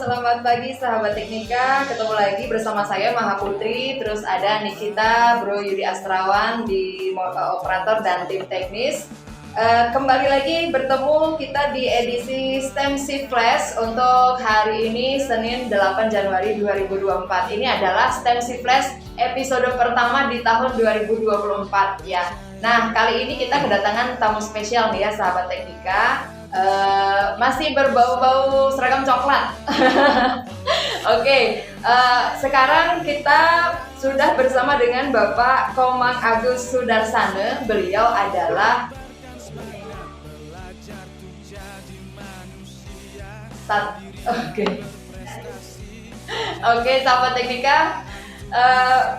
selamat pagi sahabat Teknika. Ketemu lagi bersama saya Maha Putri. Terus ada Nikita, Bro Yudi Astrawan di operator dan tim teknis. Kembali lagi bertemu kita di edisi STEM Shift Flash untuk hari ini Senin 8 Januari 2024. Ini adalah STEM Shift Flash episode pertama di tahun 2024 ya. Nah, kali ini kita kedatangan tamu spesial nih ya sahabat Teknika. Masih berbau-bau seragam coklat. Oke, sekarang kita sudah bersama dengan Bapak Komang Agus Sudarsana. Beliau adalah Oke, sahabat Teknika.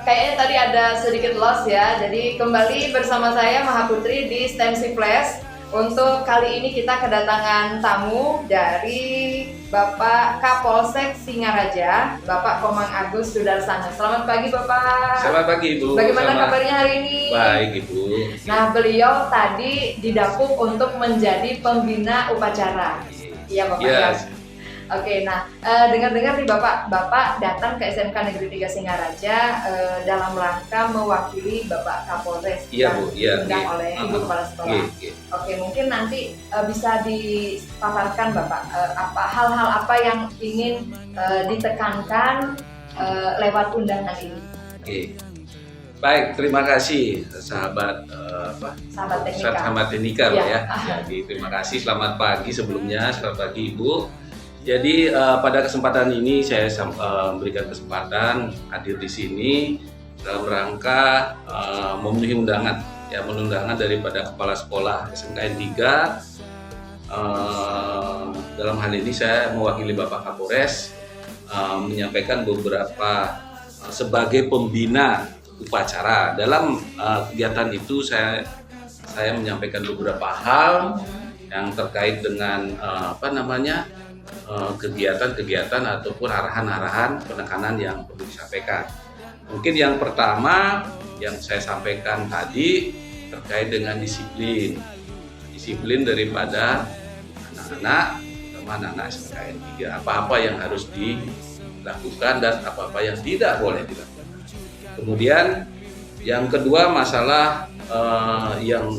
Kayaknya tadi ada sedikit loss ya. Jadi kembali bersama saya Maha Putri di STEM Shift Flash. Untuk kali ini kita kedatangan tamu dari Bapak Kapolsek Singaraja, Bapak Komang Agus Sudarsana. Selamat pagi Bapak. Selamat pagi Ibu. Bagaimana kabarnya hari ini? Baik Ibu. Nah, beliau tadi didapuk untuk menjadi pembina upacara. Iya Bapak. Ya. Oke, nah dengar-dengar nih Bapak datang ke SMK Negeri 3 Singaraja dalam rangka mewakili Bapak Kapolres. Iya Bu, iya. Diundang oleh Ibu Kepala Sekolah. Oke, mungkin nanti bisa dipaparkan Bapak apa hal-hal apa yang ingin ditekankan lewat undangan ini. Oke. Baik, terima kasih sahabat Sahabat Teknika ya. Jadi terima kasih, selamat pagi sebelumnya, selamat pagi Ibu. Jadi pada kesempatan ini saya memberikan kesempatan hadir di sini dalam rangka memenuhi undangan daripada Kepala Sekolah SMKN 3. Dalam hal ini saya mewakili Bapak Kapolres menyampaikan beberapa sebagai pembina upacara. Dalam kegiatan itu saya menyampaikan beberapa hal yang terkait dengan kegiatan-kegiatan ataupun arahan-arahan penekanan yang perlu disampaikan. Mungkin yang pertama yang saya sampaikan tadi terkait dengan disiplin daripada anak-anak, terutama anak-anak SMKN 3. Apa-apa yang harus dilakukan dan apa-apa yang tidak boleh dilakukan. Kemudian yang kedua masalah yang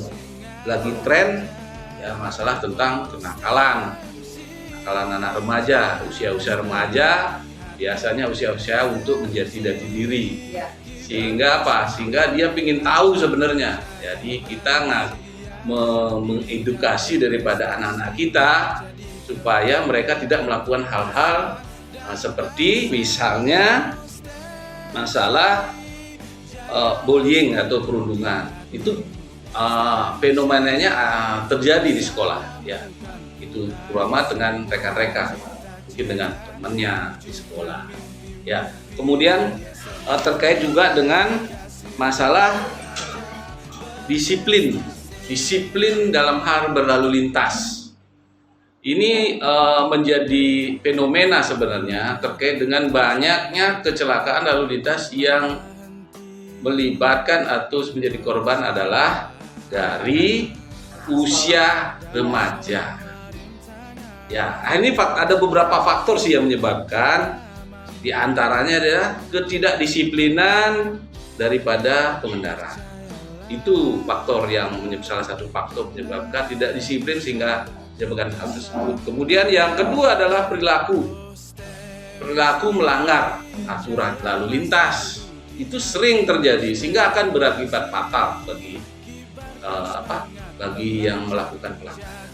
lagi tren ya, masalah tentang kenakalan anak remaja, usia remaja biasanya usia untuk menjadi jati diri. Sehingga dia ingin tahu sebenarnya. Jadi kita mengedukasi daripada anak-anak kita supaya mereka tidak melakukan hal-hal seperti misalnya masalah bullying atau perundungan. Itu fenomenanya terjadi di sekolah ya. Itu terutama dengan rekan-rekan, mungkin dengan temannya di sekolah. Ya, kemudian terkait juga dengan masalah disiplin dalam hal berlalu lintas. Ini menjadi fenomena sebenarnya terkait dengan banyaknya kecelakaan lalu lintas yang melibatkan atau menjadi korban adalah dari usia remaja. Ya, ini ada beberapa faktor sih yang menyebabkan. Di antaranya adalah ketidakdisiplinan daripada pengendara. Itu faktor yang salah satu faktor menyebabkan tidak disiplin sehingga menyebabkan hal tersebut. Kemudian yang kedua adalah perilaku melanggar aturan lalu lintas. Itu sering terjadi sehingga akan berakibat fatal bagi yang melakukan pelanggaran.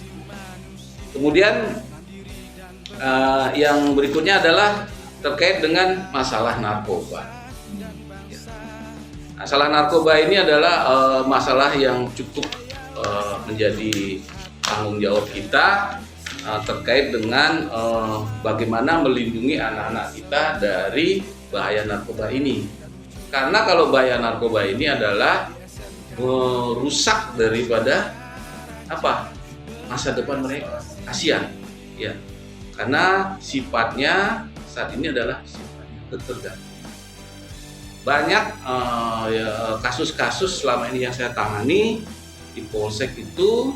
Kemudian yang berikutnya adalah terkait dengan masalah narkoba. Masalah narkoba ini adalah masalah yang cukup menjadi tanggung jawab kita terkait dengan bagaimana melindungi anak-anak kita dari bahaya narkoba ini. Karena kalau bahaya narkoba ini adalah merusak daripada masa depan mereka. Kasihan ya, karena sifatnya saat ini adalah sifatnya ketergantungan. Banyak kasus-kasus selama ini yang saya tangani di Polsek itu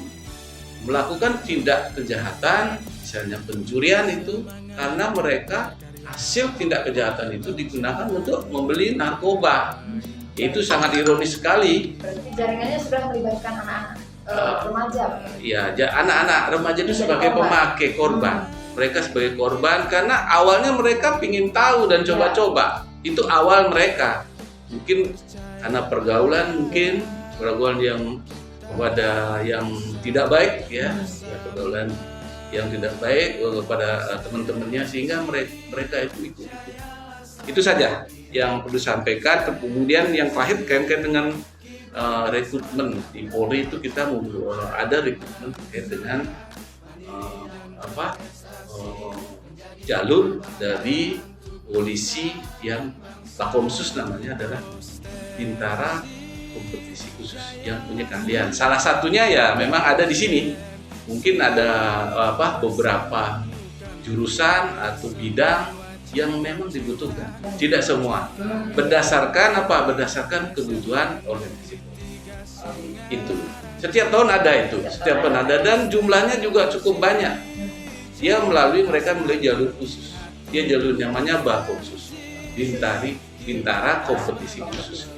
melakukan tindak kejahatan, misalnya pencurian itu karena mereka hasil tindak kejahatan itu digunakan untuk membeli narkoba. Itu sangat ironis sekali. Berarti jaringannya sudah melibatkan anak-anak remaja, Pak? Iya, anak-anak remaja itu sebagai pemakai korban. Mereka sebagai korban karena awalnya mereka ingin tahu dan coba-coba. Itu awal mereka. Mungkin karena pergaulan yang kepada yang tidak baik ya pergaulan yang tidak baik kepada teman-temannya sehingga mereka itu ikut. Itu saja yang perlu sampaikan. Kemudian yang terakhir kaitan dengan rekrutmen di Polri itu kita ada rekrutmen terkait dengan jalur dari polisi yang Bakomsus namanya adalah Bintara Kompetisi Khusus yang punya keahlian. Salah satunya ya memang ada di sini. Mungkin ada beberapa jurusan atau bidang yang memang dibutuhkan. Tidak semua. Berdasarkan kebutuhan organisasi. Itu. Setiap tahun ada itu. Setiap tahun ada dan jumlahnya juga cukup banyak. Dia mereka melalui jalur khusus. Dia jalur namanya Bakomsus. Bintara Kompetisi Khusus.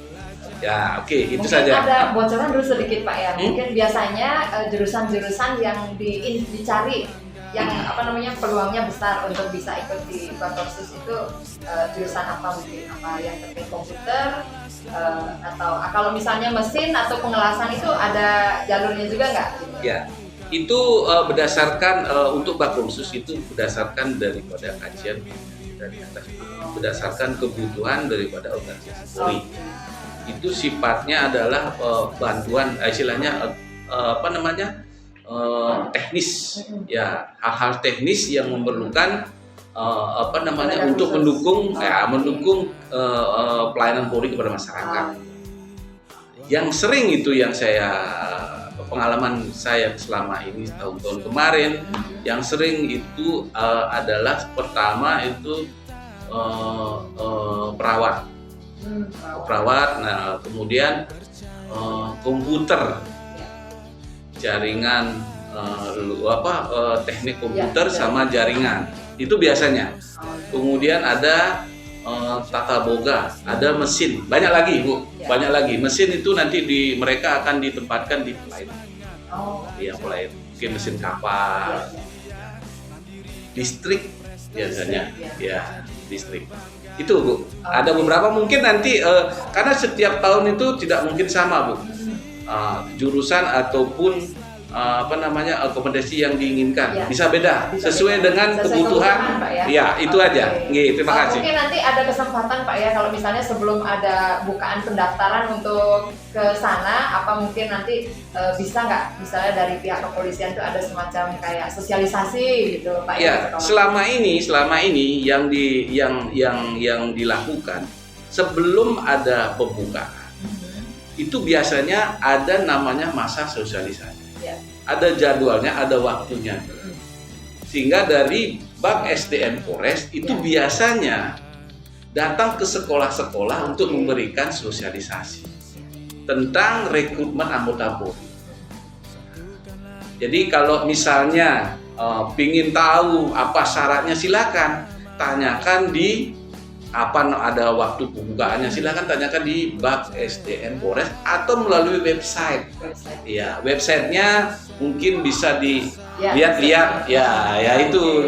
Ya, oke, itu mungkin saja. Ada bocoran dulu sedikit, Pak ya. Mungkin biasanya jurusan-jurusan yang dicari yang peluangnya besar untuk bisa ikut di Bakomsus itu jurusan apa mungkin? Apa yang terkait komputer atau kalau misalnya mesin atau pengelasan itu ada jalurnya juga nggak? Ya. Itu berdasarkan untuk Bakomsus itu berdasarkan daripada kajian dari atas, berdasarkan kebutuhan daripada organisasi Polri. Itu sifatnya adalah bantuan istilahnya teknis ya, hal-hal teknis yang memerlukan untuk mendukung pelayanan Polri kepada masyarakat. Yang sering itu yang pengalaman saya selama ini tahun-tahun kemarin yang sering itu adalah pertama itu perawat. Nah kemudian komputer, jaringan teknik komputer sama jaringan itu biasanya. Kemudian ada tata boga, ada mesin, banyak lagi Bu, banyak lagi. Mesin itu nanti mereka akan ditempatkan di pelayan. Pelayan, mungkin mesin kapal, listrik biasanya, ya listrik. Itu Bu, ada beberapa mungkin nanti karena setiap tahun itu tidak mungkin sama Bu, jurusan ataupun akomodasi yang diinginkan bisa beda sesuai dengan kebutuhan. Ya itu aja. Terima kasih. Mungkin nanti ada kesempatan Pak ya kalau misalnya sebelum ada bukaan pendaftaran untuk ke sana, apa mungkin nanti bisa nggak misalnya dari pihak kepolisian itu ada semacam kayak sosialisasi gitu Pak ya? Selama ini yang dilakukan sebelum ada pembukaan itu biasanya ada namanya masa sosialisasi. Ada jadwalnya, ada waktunya. Sehingga dari Bak SDM Polres itu biasanya datang ke sekolah-sekolah untuk memberikan sosialisasi tentang rekrutmen anggota Polri. Jadi kalau misalnya ingin tahu apa syaratnya, silakan tanyakan ada waktu pembukaannya, silakan tanyakan di Bak SDM Polres atau melalui website. Ya, websitenya mungkin bisa dilihat-lihat. Ya itu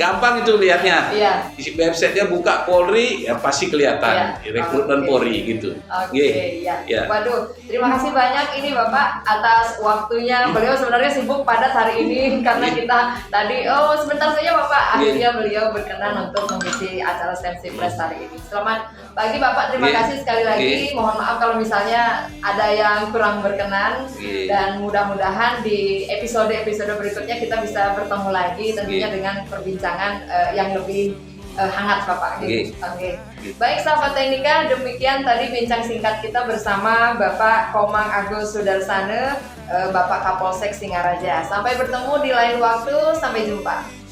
gampang itu lihatnya. Di websitenya buka Polri, ya pasti kelihatan rekrutmen Polri gitu. Waduh, terima kasih banyak ini Bapak atas waktunya. Beliau sebenarnya sibuk padat hari ini karena kita tadi sebentar saja Bapak akhirnya beliau berkenan untuk mengisi acara Sensi Press hari ini. Selamat pagi Bapak, terima kasih sekali lagi. Mohon maaf kalau misalnya ada yang kurang berkenan dan mudah-mudahan di episode-episode berikutnya kita bisa bertemu lagi tentunya dengan perbincangan yang lebih hangat Bapak. Baik sahabat Teknika, demikian tadi bincang singkat kita bersama Bapak Komang Agus Sudarsana, Bapak Kapolsek Singaraja. Sampai bertemu di lain waktu, sampai jumpa.